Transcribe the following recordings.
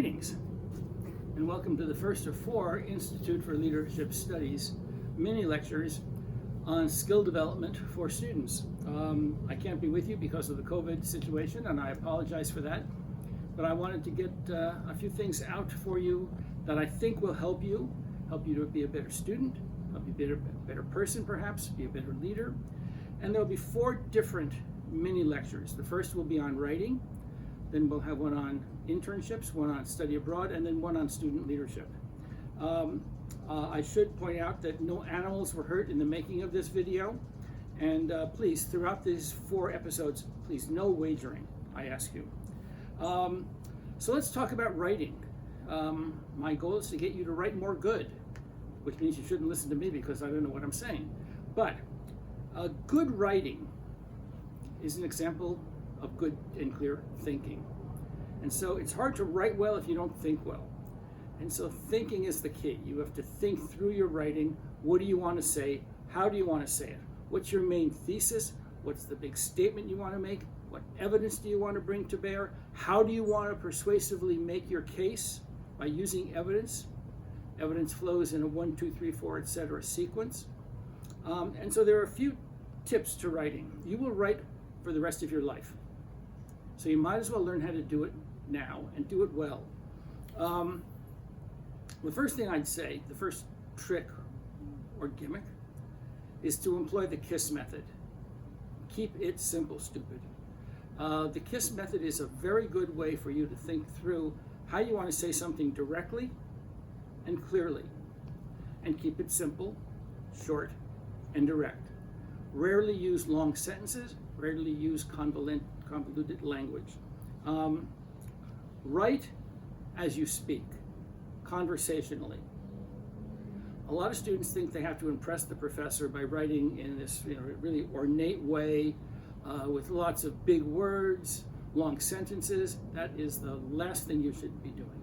Greetings, and welcome to the first of 4 Institute for Leadership Studies mini lectures on skill development for students. I can't be with you because of the COVID situation, and I apologize for that, but I wanted to get a few things out for you that I think will help you to be a better student, help you be a better person perhaps, be a better leader. And there will be 4 different mini lectures. The first will be on writing, then we'll have one on internships, one on study abroad, and then one on student leadership. I should point out that no animals were hurt in the making of this video, and please, throughout these 4 episodes, please, no wagering, I ask you. So let's talk about writing. My goal is to get you to write more good, which means you shouldn't listen to me because I don't know what I'm saying. But good writing is an example of good and clear thinking. And so it's hard to write well if you don't think well. And so thinking is the key. You have to think through your writing. What do you want to say? How do you want to say it? What's your main thesis? What's the big statement you want to make? What evidence do you want to bring to bear? How do you want to persuasively make your case by using evidence? Evidence flows in a 1, 2, 3, 4, etc. sequence. And so there are a few tips to writing. You will write for the rest of your life. So you might as well learn how to do it now and do it well. The first thing I'd say, the first trick or gimmick, is to employ the KISS method. Keep it simple, stupid. The KISS method is a very good way for you to think through how you want to say something directly and clearly. And keep it simple, short, and direct. Rarely use long sentences, rarely use convoluted language. Write as you speak, conversationally. A lot of students think they have to impress the professor by writing in this really ornate way with lots of big words, long sentences. That is the last thing you should be doing.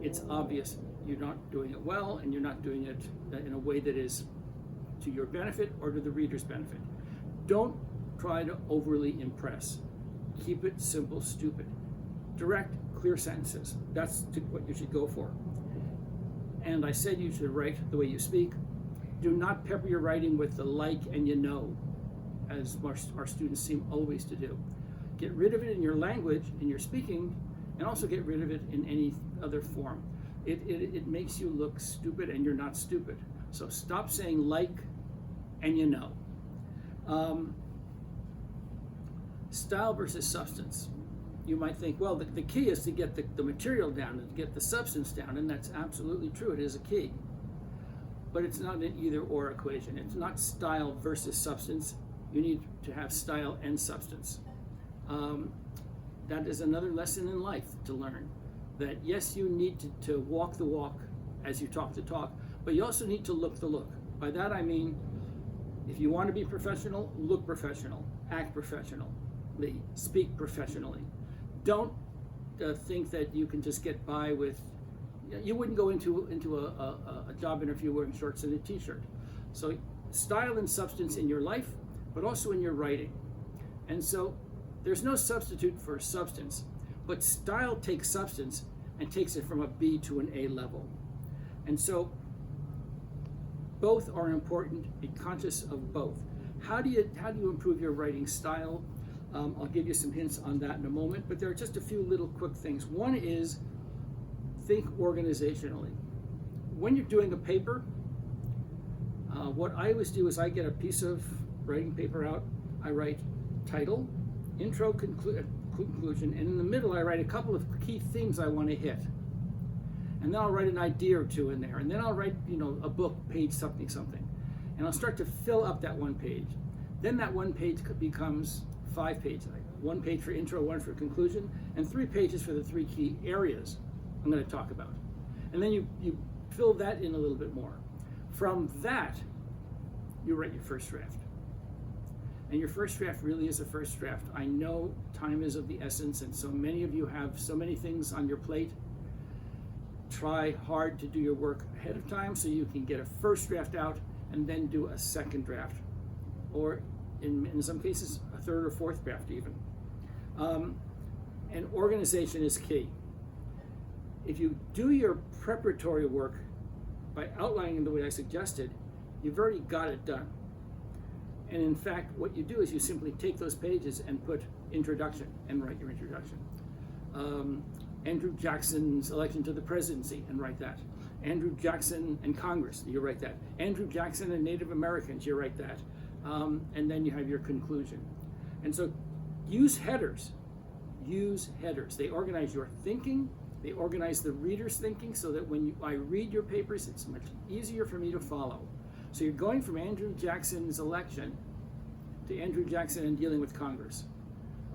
It's obvious you're not doing it well, and you're not doing it in a way that is to your benefit or to the reader's benefit. Don't try to overly impress. Keep it simple, stupid. Direct, clear sentences. That's what you should go for. And I said you should write the way you speak. Do not pepper your writing with the like and you know, as our students seem always to do. Get rid of it in your language, in your speaking, and also get rid of it in any other form. It makes you look stupid, and you're not stupid. So stop saying like and you know. Style versus substance. You might think, well, the key is to get the material down and to get the substance down, and that's absolutely true. It is a key. But it's not an either-or equation. It's not style versus substance. You need to have style and substance. That is another lesson in life to learn, that yes, you need to walk the walk as you talk the talk, but you also need to look the look. By that I mean, if you want to be professional, look professional, act professionally, speak professionally. Don't think that you can just get by with, you wouldn't go into a job interview wearing shorts and a t-shirt. So style and substance in your life, but also in your writing. And so there's no substitute for substance, but style takes substance and takes it from a B to an A level. And so both are important. Be conscious of both. How do you improve your writing style? I'll give you some hints on that in a moment, but there are just a few little quick things. One is think organizationally. When you're doing a paper, what I always do is I get a piece of writing paper out. I write title, intro, conclusion, and in the middle I write a couple of key themes I want to hit. And then I'll write an idea or two in there, and then I'll write a book, page something. And I'll start to fill up that one page. Then that one page becomes 5 pages, 1 page for intro, 1 for conclusion, and 3 pages for the 3 key areas I'm going to talk about. And then you fill that in a little bit more. From that, you write your first draft. And your first draft really is a first draft. I know time is of the essence, and so many of you have so many things on your plate. Try hard to do your work ahead of time so you can get a first draft out and then do a second draft, or in some cases a third or fourth draft even. And organization is key. If you do your preparatory work by outlining the way I suggested, you've already got it done. And in fact, what you do is you simply take those pages and put introduction and write your introduction. Andrew Jackson's election to the presidency, and write that. Andrew Jackson and Congress, you write that. Andrew Jackson and Native Americans, you write that. And then you have your conclusion. And so use headers. Use headers. They organize your thinking. They organize the reader's thinking so that when I read your papers, it's much easier for me to follow. So you're going from Andrew Jackson's election to Andrew Jackson and dealing with Congress.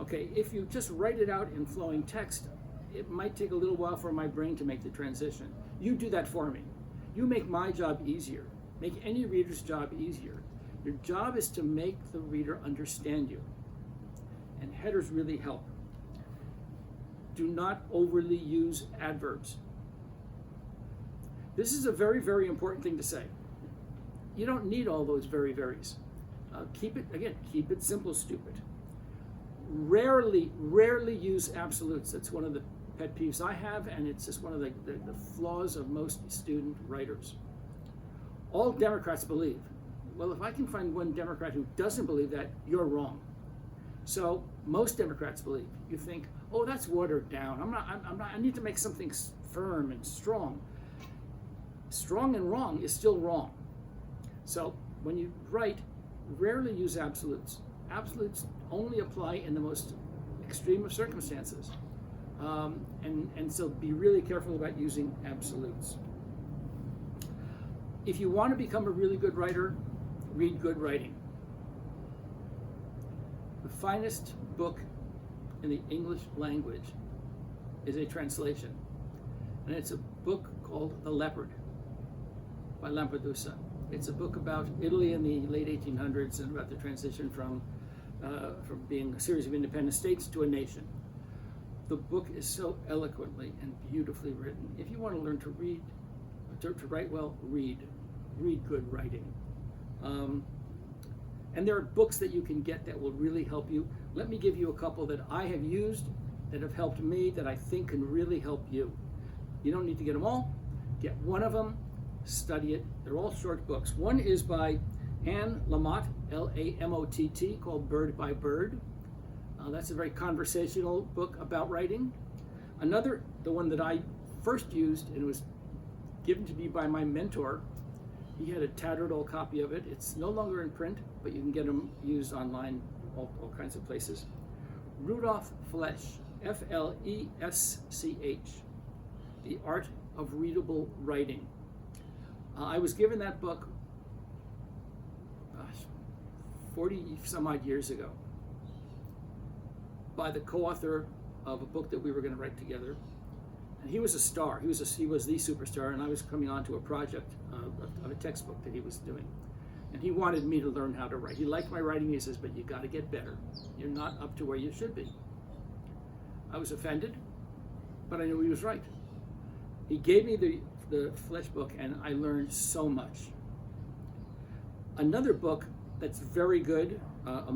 Okay, if you just write it out in flowing text, it might take a little while for my brain to make the transition. You do that for me. You make my job easier. Make any reader's job easier. Your job is to make the reader understand you. And headers really help. Do not overly use adverbs. This is a very, very important thing to say. You don't need all those very, very's. Keep it simple, stupid. Rarely use absolutes. That's one of the pet peeves I have, and it's just one of the flaws of most student writers. All Democrats believe. Well, if I can find one Democrat who doesn't believe that, you're wrong. So most Democrats believe. You think, oh, that's watered down. I need to make something firm and strong. Strong and wrong is still wrong. So when you write, rarely use absolutes. Absolutes only apply in the most extreme of circumstances. And so be really careful about using absolutes. If you want to become a really good writer, read good writing. The finest book in the English language is a translation. And it's a book called The Leopard by Lampedusa. It's a book about Italy in the late 1800s and about the transition from being a series of independent states to a nation. The book is so eloquently and beautifully written. If you want to learn to read, to write well, read good writing. And there are books that you can get that will really help you. Let me give you a couple that I have used, that have helped me, that I think can really help you. You don't need to get them all. Get one of them, study it. They're all short books. One is by Anne Lamott, Lamott, called Bird by Bird. That's a very conversational book about writing. Another, the one that I first used, and it was given to me by my mentor. He had a tattered old copy of it. It's no longer in print, but you can get them used online, all kinds of places. Rudolf Flesch, F-L-E-S-C-H, The Art of Readable Writing. I was given that book 40 some odd years ago by the co-author of a book that we were going to write together. And he was a star. He was the superstar, and I was coming on to a project of a textbook that he was doing. And he wanted me to learn how to write. He liked my writing. He says, but you got to get better. You're not up to where you should be. I was offended, but I knew he was right. He gave me the Flesch book, and I learned so much. Another book that's very good, a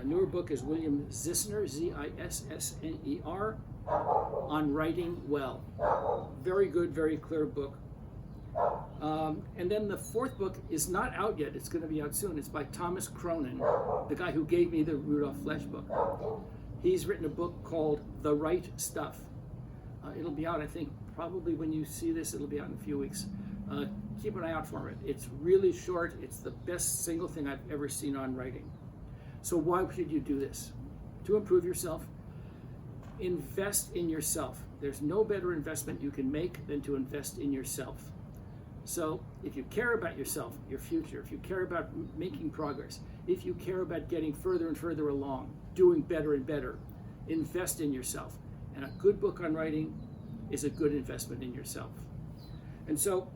newer book, is William Zissner, Z-I-S-S-N-E-R, On Writing Well. Very good, very clear book. And then the fourth book is not out yet. It's going to be out soon. It's by Thomas Cronin, the guy who gave me the Rudolf Flesch book. He's written a book called The Right Stuff. It'll be out, I think, probably when you see this, it'll be out in a few weeks. Keep an eye out for it. It's really short. It's the best single thing I've ever seen on writing. So why should you do this? To improve yourself. Invest in yourself. There's no better investment you can make than to invest in yourself. So if you care about yourself, your future, if you care about making progress, if you care about getting further and further along, doing better and better, invest in yourself. And a good book on writing is a good investment in yourself. And so,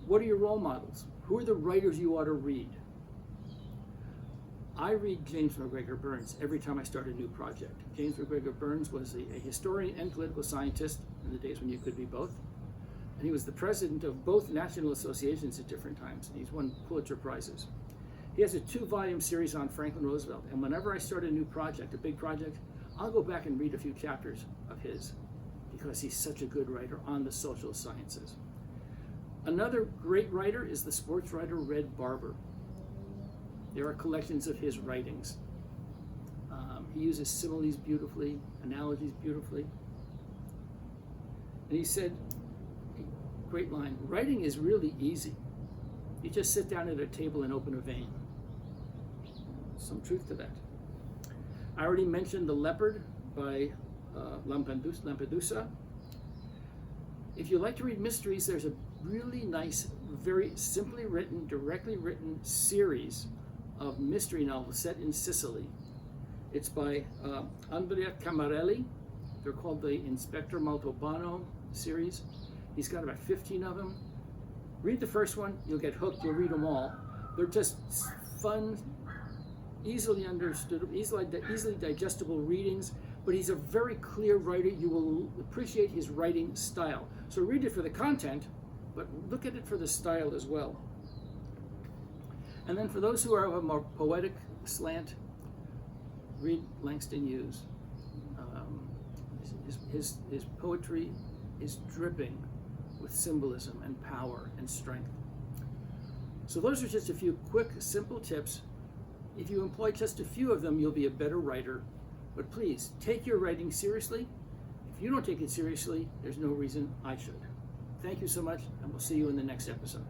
what are your role models? Who are the writers you ought to read? I read James McGregor Burns every time I start a new project. James McGregor Burns was a historian and political scientist in the days when you could be both. And he was the president of both national associations at different times. And he's won Pulitzer Prizes. He has a 2-volume series on Franklin Roosevelt. And whenever I start a new project, a big project, I'll go back and read a few chapters of his. because he's such a good writer on the social sciences. Another great writer is the sports writer Red Barber. There are collections of his writings. He uses similes beautifully, analogies beautifully. And he said, great line, writing is really easy. You just sit down at a table and open a vein. Some truth to that. I already mentioned The Leopard by Lampedusa. If you like to read mysteries, there's a really nice, very simply written, directly written series of mystery novels set in Sicily. It's by Andrea Camarelli. They're called the Inspector Maltobano series. He's got about 15 of them. Read the first one, you'll get hooked, you'll read them all. They're just fun, easily understood, easily digestible readings, but he's a very clear writer. You will appreciate his writing style. So read it for the content, but look at it for the style as well. And then for those who are of a more poetic slant, read Langston Hughes. His poetry is dripping with symbolism and power and strength. So those are just a few quick, simple tips. If you employ just a few of them, you'll be a better writer. But please, take your writing seriously. If you don't take it seriously, there's no reason I should. Thank you so much, and we'll see you in the next episode.